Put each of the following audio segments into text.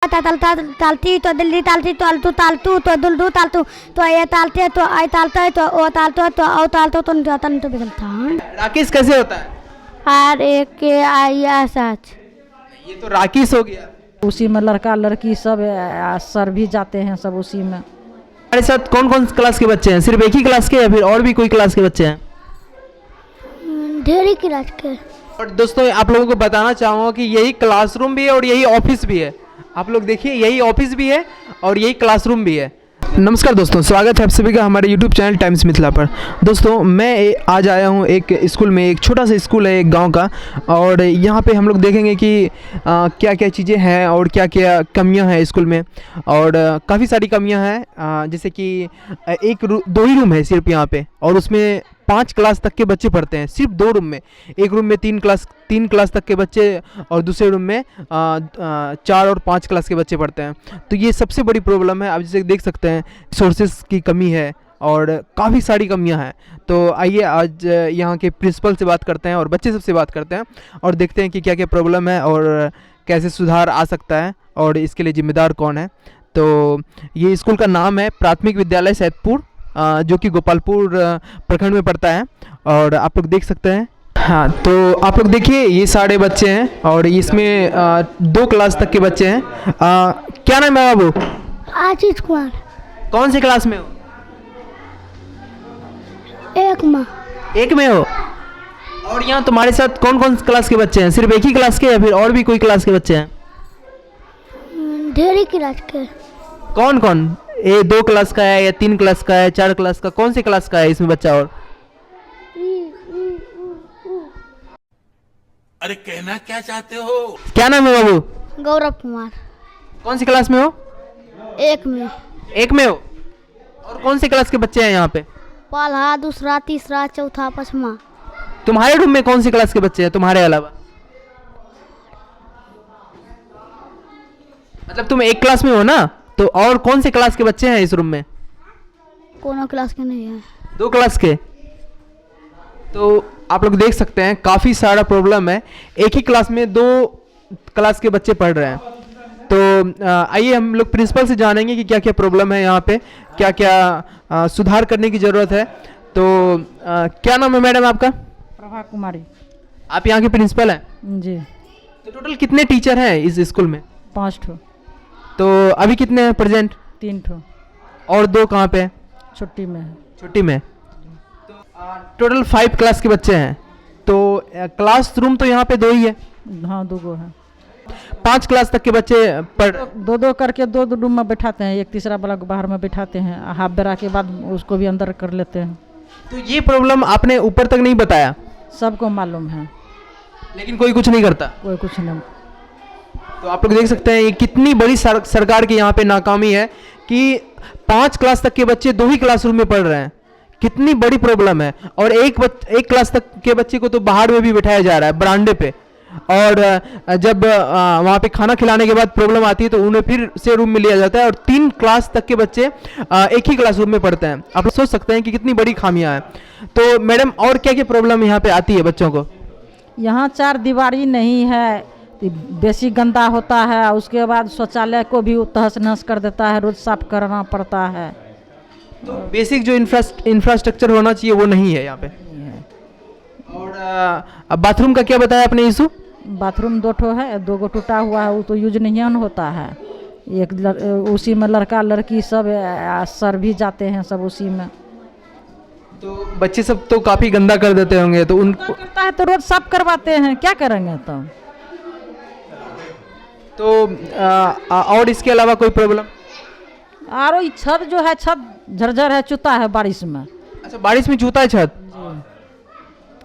तालती तो दिल्ली तालती तो अलतू तालतू तो दुलदू तालतू तो ये तालते तो आई तालते तो ओ तालतो तो औ तालतो तो नितन तो बिगलता राकेश कैसे होता है? RAKIS। ये तो राकेश हो गया। उसी में लड़का लड़की सब सर भी जाते हैं सब उसी में। हमारे साथ कौन कौन क्लास के बच्चे हैं? सिर्फ एक ही क्लास के या फिर और भी कोई क्लास के बच्चे हैं? ढेरी क्लास के। और दोस्तों आप लोगों को बताना चाहूँगा कि यही क्लासरूम भी है और यही ऑफिस भी है। आप लोग देखिए, यही ऑफिस भी है और यही क्लासरूम भी है। नमस्कार दोस्तों, स्वागत है आप सभी का हमारे YouTube चैनल टाइम्स मिथिला पर। दोस्तों मैं आज आया हूँ एक स्कूल में, एक छोटा सा स्कूल है एक गांव का, और यहाँ पे हम लोग देखेंगे कि क्या क्या चीज़ें हैं और क्या क्या कमियां हैं स्कूल में। और काफ़ी सारी कमियां हैं, जैसे कि दो ही रूम है सिर्फ यहाँ पे, और उसमें 5 क्लास तक के बच्चे पढ़ते हैं सिर्फ 2 रूम में। एक रूम में 3 क्लास तक के बच्चे और दूसरे रूम में 4 और 5 क्लास के बच्चे पढ़ते हैं। तो ये सबसे बड़ी प्रॉब्लम है। आप जैसे देख सकते हैं सोर्सेस की कमी है और काफ़ी सारी कमियां हैं। तो आइए आज यहाँ के प्रिंसिपल से बात करते हैं और बच्चे सबसे बात करते हैं और देखते हैं कि क्या क्या प्रॉब्लम है और कैसे सुधार आ सकता है और इसके लिए जिम्मेदार कौन है। तो ये स्कूल का नाम है प्राथमिक विद्यालय सैदपुर, जो कि गोपालपुर प्रखंड में पड़ता है। और आप लोग देख सकते हैं, हाँ, तो आप लोग देखिए ये सारे बच्चे हैं और इसमें 2 क्लास तक के बच्चे हैं। क्या नाम है बाबू? आशीष कुमार। कौन सी क्लास में हो? 1 में। 1 में हो। और यहाँ तुम्हारे साथ कौन कौन क्लास के बच्चे हैं? सिर्फ एक ही क्लास के या फिर और भी कोई क्लास के बच्चे हैं? ढेरी क्लास के। कौन कौन? 2 क्लास का है या 3 क्लास का है, 4 क्लास का? कौन सी क्लास का है इसमें बच्चा? और अरे कहना क्या चाहते हो? क्या नाम है बाबू? गौरव कुमार। कौन सी क्लास में हो? 1 में। 1 में हो। और कौन सी क्लास के बच्चे हैं यहाँ पे? पहला, दूसरा, तीसरा, चौथा, 5वां। तुम्हारे रूम में कौन सी क्लास के बच्चे हैं तुम्हारे अलावा? मतलब तुम 1 क्लास में हो ना, तो और कौन से क्लास के बच्चे हैं इस रूम में? कोनो क्लास के नहीं है। 2 क्लास के। तो आप लोग देख सकते हैं काफ़ी सारा प्रॉब्लम है। एक ही क्लास में 2 क्लास के बच्चे पढ़ रहे हैं। तो आइए हम लोग प्रिंसिपल से जानेंगे कि क्या क्या प्रॉब्लम है यहाँ पे, क्या क्या सुधार करने की ज़रूरत है। तो क्या नाम है मैडम आपका? प्रभा कुमारी। आप यहाँ के प्रिंसिपल हैं जी। तो टोटल कितने टीचर हैं इस स्कूल में? 5 ठो। तो अभी कितने हैं प्रेजेंट? 3 ठो। और 2 कहाँ पे हैं? छुट्टी में है। छुट्टी में। तो टोटल 5 क्लास के बच्चे हैं। तो क्लासरूम तो यहाँ पे 2 ही है। हाँ, 2 गो है। 5 क्लास तक के बच्चे पढ़ 2 करके 2 रूम में बैठाते हैं। एक तीसरा वाला को बाहर में बैठाते हैं, हाफ बेरा के बाद उसको भी अंदर कर लेते हैं। तो ये प्रॉब्लम आपने ऊपर तक नहीं बताया? सबको मालूम है, लेकिन कोई कुछ नहीं करता। कोई कुछ नहीं। तो आप लोग देख सकते हैं ये कितनी बड़ी सरकार की यहाँ पे नाकामी है कि 5 क्लास तक के बच्चे 2 ही क्लासरूम में पढ़ रहे हैं। कितनी बड़ी प्रॉब्लम है। और एक क्लास तक के बच्चे को तो बाहर में भी बिठाया जा रहा है, बरामदे पे। और जब वहाँ पे खाना खिलाने के बाद प्रॉब्लम आती है तो उन्हें फिर से रूम में लिया जाता है। और 3 क्लास तक के बच्चे एक ही क्लासरूम में पढ़ते हैं। आप लोग सोच सकते हैं कि कितनी बड़ी खामियां हैं। तो मैडम और क्या क्या प्रॉब्लम यहाँ पे आती है बच्चों को? यहाँ 4 दीवारी नहीं है, बेसी गंदा होता है। उसके बाद शौचालय को भी तहस नहस कर देता है, रोज साफ करना पड़ता है। तो बेसिक जो इंफ्रास्ट्रक्चर होना चाहिए वो नहीं है यहाँ पे। और बाथरूम का क्या बताया आपने इशू? बाथरूम 2 ठो है, 2 गो टूटा हुआ है, वो तो यूज नहीं होता है। उसी में लड़का लड़की सब सर भी जाते हैं सब उसी में। तो बच्चे सब तो काफ़ी गंदा कर देते होंगे, तो उनको करता है तो रोज साफ करवाते हैं, क्या करेंगे तो और इसके अलावा कोई प्रॉब्लम? और छत जो है, छत झरझर है, चुता है बारिश में। अच्छा, बारिश में चूता है छत?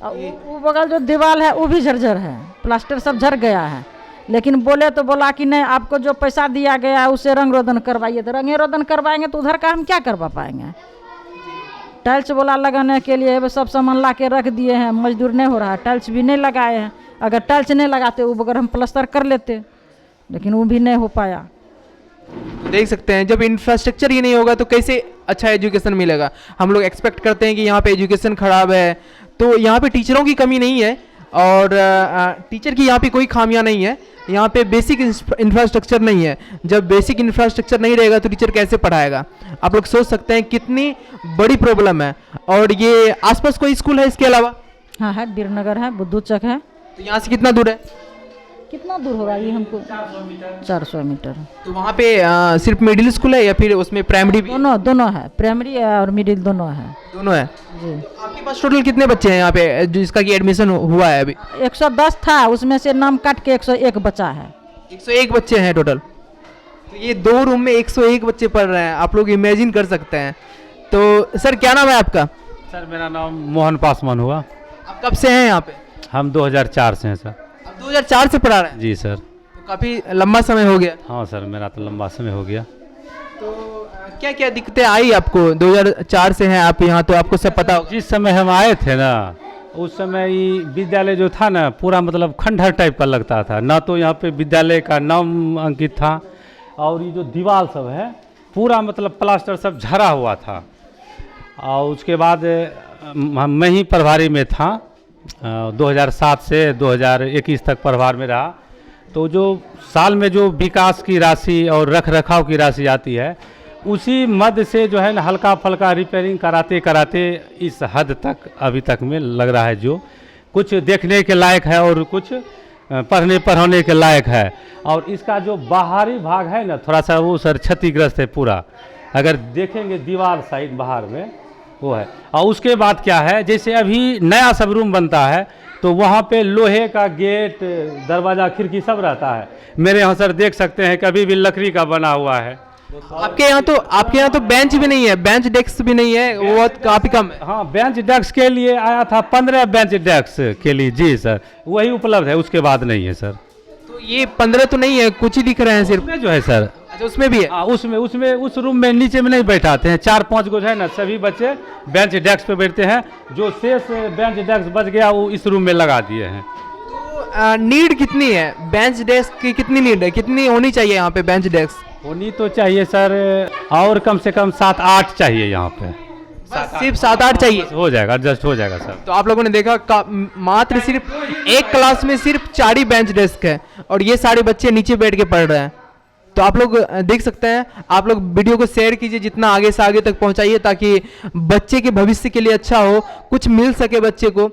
वो बगल जो दीवार है वो भी झरझर है, प्लास्टर सब झर गया है। लेकिन बोले तो बोला कि नहीं, आपको जो पैसा दिया गया है उसे रंग रोदन करवाइए। तो रंगे रोदन करवाएंगे तो उधर का हम क्या करवा पाएंगे? टाइल्स बोला लगाने के लिए, वो सब सामान ला के रख दिए हैं, मजदूर नहीं हो रहा है, टाइल्स भी नहीं लगाए हैं। अगर टाइल्स नहीं लगाते वो बगैर हम प्लास्टर कर लेते, लेकिन वो भी नहीं हो पाया। देख सकते हैं जब इंफ्रास्ट्रक्चर ही नहीं होगा तो कैसे अच्छा एजुकेशन मिलेगा। हम लोग एक्सपेक्ट करते हैं कि यहाँ पे एजुकेशन खराब है, तो यहाँ पे टीचरों की कमी नहीं है और टीचर की यहाँ पे कोई खामियां नहीं है। यहाँ पे बेसिक इंफ्रास्ट्रक्चर नहीं है। जब बेसिक इंफ्रास्ट्रक्चर नहीं रहेगा तो टीचर कैसे पढ़ाएगा? आप लोग सोच सकते हैं कितनी बड़ी प्रॉब्लम है। और ये आसपास कोई स्कूल है इसके अलावा? हाँ है, बीरनगर है, बुद्धूचक है। तो यहाँ से कितना दूर है? कितना दूर होगा ये हमको? 400 मीटर। तो वहाँ पे सिर्फ मिडिल स्कूल है या फिर उसमें प्राइमरी भी? दोनों है, प्राइमरी और मिडिल दोनों है। दोनों है। जी। तो आपके पास टोटल कितने बच्चे हैं यहाँ पे जिसका कि एडमिशन हुआ है अभी? 110 था, उसमें से नाम काट के 101 बचा है। 101 बच्चे हैं टोटल। तो ये 2 रूम में 101 बच्चे पढ़ रहे हैं, आप लोग इमेजिन कर सकते हैं। तो सर क्या नाम है आपका? सर मेरा नाम मोहन पासवान हुआ। आप कब से हैं यहाँ पे? हम 2004 से हैं सर। आप 2004 से पढ़ा रहे हैं? जी सर। तो काफ़ी लंबा समय हो गया। हाँ सर, मेरा तो लंबा समय हो गया। तो क्या क्या दिक्कतें आई आपको? 2004 से हैं आप यहाँ, तो आपको सब पता होगा। जिस समय हम आए थे ना, उस समय ये विद्यालय जो था ना पूरा मतलब खंडहर टाइप का लगता था। ना तो यहाँ पे विद्यालय का नाम अंकित था, और ये जो दीवार सब है पूरा मतलब प्लास्टर सब झरा हुआ था। और उसके बाद मैं ही प्रभारी में था, 2007 से 2021 तक प्रभार में रहा। तो जो साल में जो विकास की राशि और रख रखाव की राशि आती है, उसी मद से जो है ना हल्का फल्का रिपेयरिंग कराते कराते इस हद तक अभी तक में लग रहा है। जो कुछ देखने के लायक है और कुछ पढ़ने पढ़ाने के लायक है। और इसका जो बाहरी भाग है ना थोड़ा सा वो सर क्षतिग्रस्त है पूरा। अगर देखेंगे दीवार साइड बाहर में वो है। और उसके बाद क्या है, जैसे अभी नया सब रूम बनता है तो वहाँ पे लोहे का गेट, दरवाज़ा, खिड़की सब रहता है। मेरे यहाँ सर देख सकते हैं कभी भी लकड़ी का बना हुआ है। आपके यहाँ तो बेंच भी नहीं है, बेंच डेस्क भी नहीं है, वो काफ़ी कम है। हाँ, बेंच डेस्क के लिए आया था 15 बेंच डेस्क के लिए। जी सर, वही उपलब्ध है, उसके बाद नहीं है सर। तो ये 15 तो नहीं है, कुछ ही दिख रहे हैं सिर्फ। उसमें जो है सर, अच्छा उसमें भी है? हाँ उसमें उस रूम में नीचे में नहीं बैठाते हैं। 4-5 गो है ना, सभी बच्चे बेंच डेस्क पे बैठते हैं। जो शेष बेंच डेस्क बच गया वो इस रूम में लगा दिए हैं। तो नीड कितनी है बेंच डेस्क की? कितनी नीड है, कितनी होनी चाहिए यहाँ पे बेंच डेस्क? होनी तो चाहिए सर, और कम से कम 7-8 चाहिए यहाँ पे। सिर्फ 7-8 चाहिए? हो जाएगा, एडजस्ट हो जाएगा सर। तो आप लोगों ने देखा मात्र सिर्फ एक क्लास में सिर्फ 4 ही बेंच डेस्क है और ये सारे बच्चे नीचे बैठ के पढ़ रहे हैं। तो आप लोग देख सकते हैं। आप लोग वीडियो को शेयर कीजिए, जितना आगे से आगे तक पहुंचाइए ताकि बच्चे के भविष्य के लिए अच्छा हो, कुछ मिल सके बच्चे को।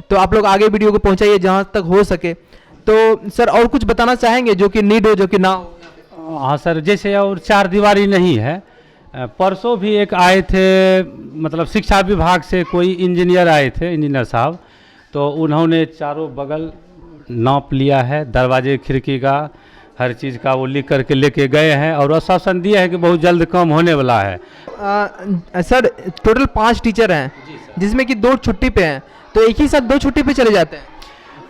तो आप लोग आगे वीडियो को पहुंचाइए जहां तक हो सके। तो सर और कुछ बताना चाहेंगे जो कि नीड हो, जो कि ना हो? हाँ सर, जैसे और 4 दीवारी नहीं है। परसों भी एक आए थे, मतलब शिक्षा विभाग से कोई इंजीनियर आए थे, इंजीनियर साहब। तो उन्होंने चारों बगल नाप लिया है, दरवाजे खिड़की का हर चीज़ का वो लिख करके लेके गए हैं और आश्वासन दिया है कि बहुत जल्द काम होने वाला है। सर टोटल 5 टीचर हैं जिसमें कि 2 छुट्टी पे हैं, तो एक ही साथ 2 छुट्टी पे चले जाते हैं?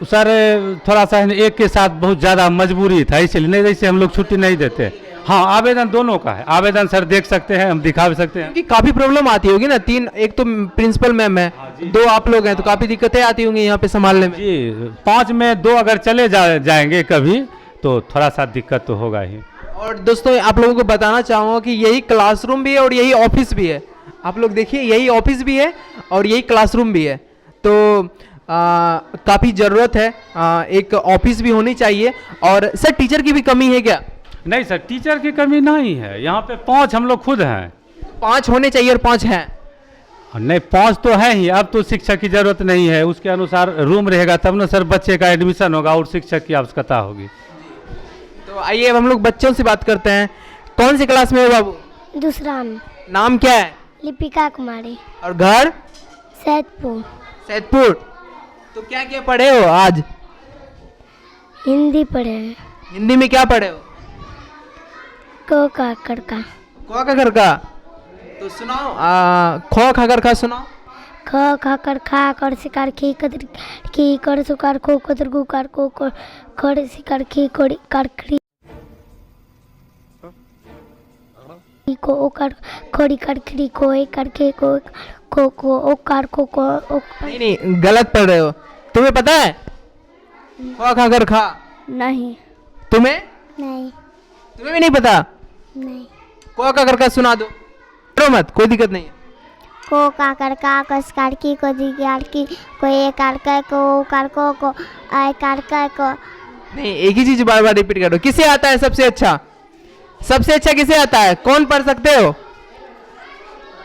सर थोड़ा सा एक के साथ बहुत ज़्यादा मजबूरी था, इसलिए नहीं जैसे हम लोग छुट्टी नहीं देते। हाँ, आवेदन दोनों का है। आवेदन सर देख सकते हैं, हम दिखा भी सकते हैं। क्योंकि काफ़ी प्रॉब्लम आती होगी ना, 3, एक तो प्रिंसिपल मैम है, 2 आप लोग हैं, तो काफ़ी दिक्कतें आती होंगी यहाँ पे संभालने में। जी, 5 में 2 अगर चले जाएंगे कभी तो थोड़ा सा दिक्कत तो होगा ही। और दोस्तों आप लोगों को बताना चाहूँगा कि यही क्लासरूम भी है और यही ऑफिस भी है। आप लोग देखिए, यही ऑफिस भी है और यही क्लासरूम भी है। तो काफ़ी ज़रूरत है, एक ऑफिस भी होनी चाहिए। और सर टीचर की भी कमी है क्या? नहीं सर, टीचर की कमी नहीं है। यहाँ पे 5 हम लोग खुद हैं। 5 होने चाहिए और 5 हैं? नहीं, 5 तो है ही। अब तो शिक्षक की ज़रूरत नहीं है, उसके अनुसार रूम रहेगा तब ना सर बच्चे का एडमिशन होगा और शिक्षक की आवश्यकता होगी। तो आइए अब हम लोग बच्चों से बात करते हैं। कौन सी क्लास में हो बाबू? दूसरा में। नाम क्या है? लिपिका कुमारी। और घर? सैदपुर। सैदपुर। तो क्या क्या पढ़े हो आज? हिंदी पढ़े हैं। हिंदी में क्या पढ़े हो? को का कड़का। क का कर का? तो सुनाओ, ख खा कर खा सुनाओ। ख खा कर खा कर शिकार खी कदर की कर सुकार खो कदर गुकार को खड़ शिकार खी कोड़ी कर खड़ी को ओकार खोड़ी कर खड़ी को एक कर के को ओकार को नहीं नहीं, गलत पढ़ रहे हो। तुम्हें पता है ख खा कर खा? नहीं। तुम्हें? नहीं। तुम्हें भी नहीं पता? नहीं। क का कर का सुना दो। डरो मत, कोई दिक्कत नहीं है। को काकर का कस कार की को दी कार की को ए कार को कार को आई कार को। नहीं, एक ही चीज बार बार रिपीट करो। किसे आता है सबसे अच्छा? सबसे अच्छा किसे आता है? कौन पढ़ सकते हो?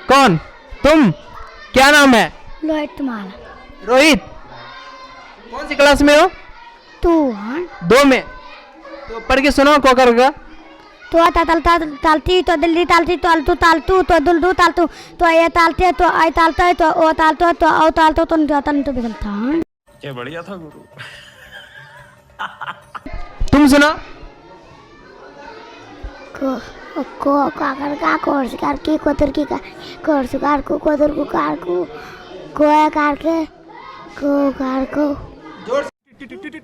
कौन? तुम? क्या नाम है? लोहित तुम्हारा। रोहित। कौन सी क्लास में हो? तू हाँ 2 में। तो पढ़ के सुनाओ को का। तो आता तालता तालती तो दिल्ली तालती तो अलतू तालतू तो दुलदू तालतू तो ये तालते तो आई तालता है तो ओ तालतो तो औ तालतो तो जाता नहीं तो बिगड़ता। हाँ क्या बढ़िया था गुरु। तुम सुना। को काकर का कोर्स कार की को तुर्की का कोर्स कार को तुर को कार को ए कार के को कार को।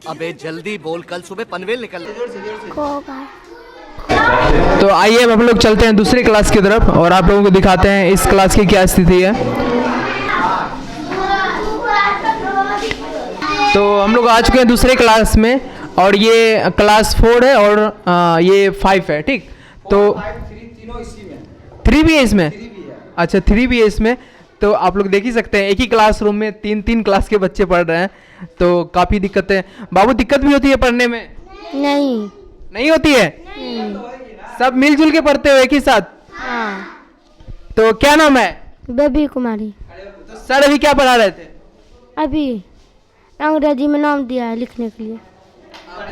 अबे जल्दी बोल, कल सुबह पनवेल निकल। को कार। तो आइए अब हम लोग चलते हैं दूसरी क्लास की तरफ और आप लोगों को दिखाते हैं इस क्लास की क्या स्थिति है। तो हम लोग आ चुके हैं दूसरे क्लास में और ये क्लास 4 है और ये 5 है। ठीक, तो 3 भी है इसमें। अच्छा 3 भी है इसमें। तो आप लोग देख ही सकते हैं एक ही क्लासरूम में 3 क्लास के बच्चे पढ़ रहे हैं, तो काफ़ी दिक्कतें। बाबू दिक्कत भी होती है पढ़ने में? नहीं होती है। सब मिलजुल के पढ़ते हो एक ही साथ? हाँ। तो क्या नाम है? बेबी कुमारी। तो सर अभी क्या पढ़ा रहे थे? अभी अंग्रेजी में नाम दिया है लिखने के लिए।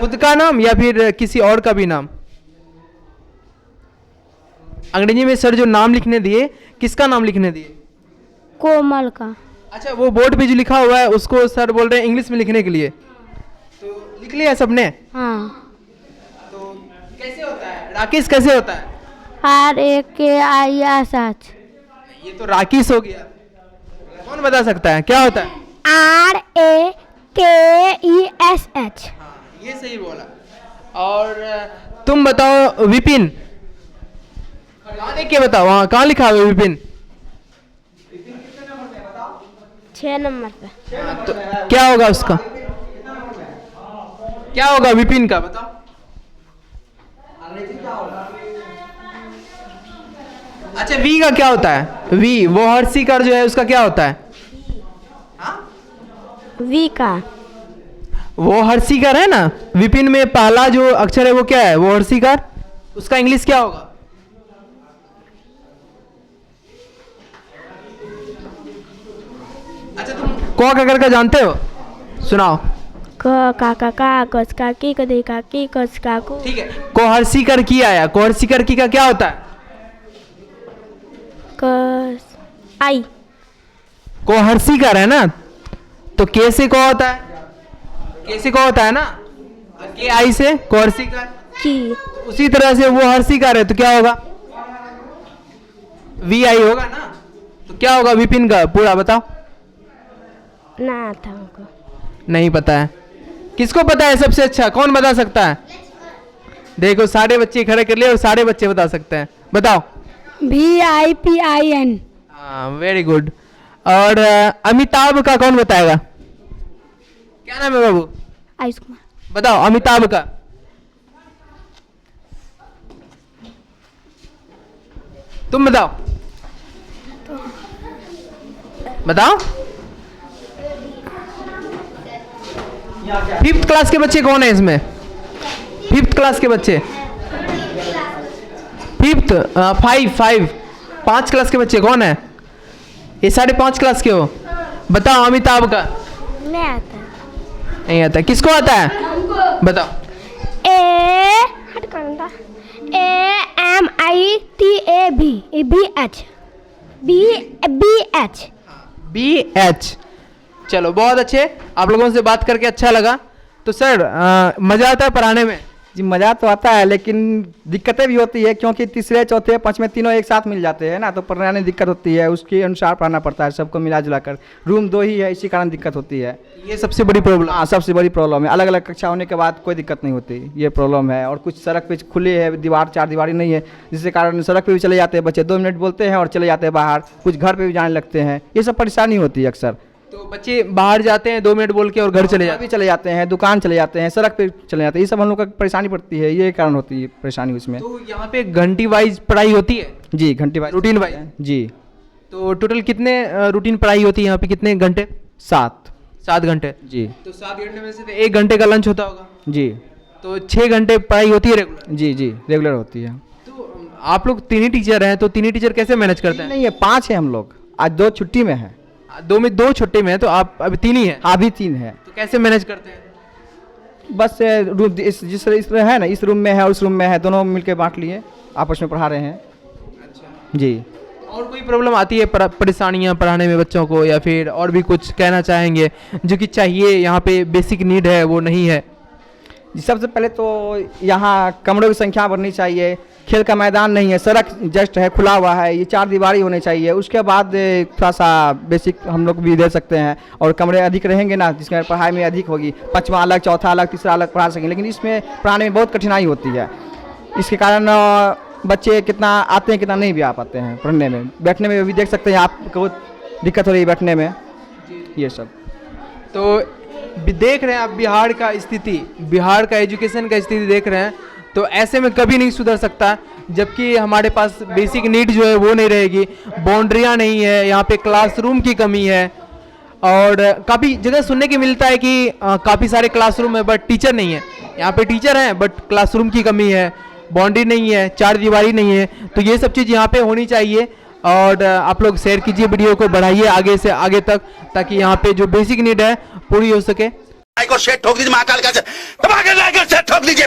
खुद का नाम या फिर किसी और का भी नाम? अंग्रेजी में सर जो नाम लिखने दिए, किसका नाम लिखने दिए? कोमल का। अच्छा, वो बोर्ड पे जो लिखा हुआ है उसको सर बोल रहे हैं इंग्लिश में लिखने के लिए, तो लिख लिया सबने? हाँ। तो कैसे होता है? राकेश कैसे होता है? RAKISH। ये तो राकेश हो गया। कौन बता सकता है क्या होता है? RAKESH। ये सही बोला। और तुम बताओ विपिन, कहाँ लिख के बताओ, वहाँ कहाँ लिखा हुआ है विपिन? 6 नंबर पे। तो क्या होगा उसका? क्या होगा विपिन का बताओ? अच्छा वी का क्या होता है? वी वो हर्षी का जो है उसका क्या होता है? V का। वो हर्षिकार है ना। विपिन में पहला जो अक्षर है वो क्या है? वो हर्षिकार। उसका इंग्लिश क्या होगा? अच्छा तुम को ककर का जानते हो? सुनाओ। क का कस का की कदी का की कस का को। ठीक है, कोहर्षिकर की आया। कोहर्षिकर की का क्या होता है? कस आई। कोहर्षिकर है ना, तो के से को होता है? के से को होता है ना, के आई से कोहर्षिकर की। उसी तरह से वो हर्षिकार है तो क्या होगा? वी आई होगा ना। तो क्या होगा विपिन का पूरा बताओ? ना था हमको। नहीं पता है। किसको पता है सबसे अच्छा? कौन बता सकता है? देखो सारे बच्चे खड़े कर लिए और सारे बच्चे बता सकते हैं। बताओ। VIPIN। हाँ वेरी गुड। और अमिताभ का कौन बताएगा? क्या नाम है बाबू? आयुष कुमार। बताओ अमिताभ का। तुम बताओ। बताओ। 5th क्लास के बच्चे कौन है इसमें? 5th क्लास के बच्चे? 5th 5 क्लास के बच्चे कौन है? ये 5.5 क्लास के हो। बताओ अमिताभ का। नहीं आता। नहीं आता। किसको आता है? बताओ। BH। चलो बहुत अच्छे, आप लोगों से बात करके अच्छा लगा। तो सर मज़ा आता है पढ़ाने में? जी मज़ा तो आता है, लेकिन दिक्कतें भी होती है क्योंकि तीसरे चौथे पाँचवें तीनों एक साथ मिल जाते हैं ना, तो पढ़ने में दिक्कत होती है। उसके अनुसार पढ़ाना पड़ता है सबको मिला जुला कर। रूम 2 ही है, इसी कारण दिक्कत होती है। ये सबसे बड़ी प्रॉब्लम। हाँ सबसे बड़ी प्रॉब्लम है। अलग अलग कक्षा होने के बाद कोई दिक्कत नहीं होती, ये प्रॉब्लम है। और कुछ सड़क पे खुली है दीवार, 4 दीवारी नहीं है, जिसके कारण सड़क पे भी चले जाते हैं बच्चे, 2 मिनट बोलते हैं और चले जाते हैं बाहर। कुछ घर पे भी जाने लगते हैं, ये सब परेशानी होती है अक्सर। तो बच्चे बाहर जाते हैं 2 मिनट बोल के और घर चले जाते भी चले जाते हैं, दुकान चले जाते हैं, सड़क पे चले जाते हैं। ये सब हम लोग का परेशानी पड़ती है, ये कारण होती है परेशानी उसमें। हैं। तो यहाँ पे घंटी वाइज पढ़ाई होती है? जी घंटी वाइज रूटीन वाइज? जी। तो टोटल कितने रूटीन पढ़ाई होती है यहाँ पे, कितने घंटे? 7। 7 घंटे। जी तो 7 घंटे में से 1 घंटे का लंच होता होगा, जी तो 6 घंटे पढ़ाई होती है रेगुलर। जी जी रेगुलर होती है। तो आप लोग 3 ही टीचर हैं, तो 3 ही टीचर कैसे मैनेज करते हैं? नहीं है, 5 है हम लोग, आज 2 छुट्टी में है। 2 छुट्टी में है, तो आप अभी 3 ही हैं, अभी 3 है। तो कैसे मैनेज करते हैं? बस रूम इस है ना, इस रूम में है और उस रूम में है, दोनों मिलके बांट लिए, आपस में पढ़ा रहे हैं। जी। और कोई प्रॉब्लम आती है, परेशानियां पढ़ाने में बच्चों को, या फिर और भी कुछ कहना चाहेंगे जो कि चाहिए यहाँ पे, बेसिक नीड है वो नहीं है? जी, सबसे पहले तो यहाँ कमरों की संख्या बढ़नी चाहिए, खेल का मैदान नहीं है, सड़क जस्ट है, खुला हुआ है, ये 4 दीवारी होनी चाहिए। उसके बाद थोड़ा सा बेसिक हम लोग भी दे सकते हैं, और कमरे अधिक रहेंगे ना, जिसमें पढ़ाई में अधिक होगी, 5वां अलग, 4था अलग, 3रा अलग पढ़ा सकेंगे। लेकिन इसमें पढ़ाने में बहुत कठिनाई होती है, इसके कारण बच्चे कितना आते हैं कितना नहीं भी आ पाते हैं पढ़ने में। बैठने में भी देख सकते हैं आपको दिक्कत हो रही है बैठने में, ये सब। तो देख रहे हैं आप बिहार का स्थिति, बिहार का एजुकेशन का स्थिति देख रहे हैं, तो ऐसे में कभी नहीं सुधर सकता जबकि हमारे पास बेसिक नीड जो है वो नहीं रहेगी, बाउंड्रियाँ नहीं है, यहाँ पे क्लासरूम की कमी है। और काफ़ी जगह सुनने की मिलता है कि काफ़ी सारे क्लासरूम है बट टीचर नहीं है। यहाँ पे टीचर हैं बट क्लासरूम की कमी है, बाउंड्री नहीं है, 4 दीवारी नहीं है। तो ये सब चीज़ यहाँ पे होनी चाहिए, और आप लोग शेयर कीजिए वीडियो को, बढ़ाइए आगे से आगे तक, ताकि यहाँ पे जो बेसिक नीड है पूरी हो सके। ठोक दीजिए महाकाल का, ठोक दीजिए।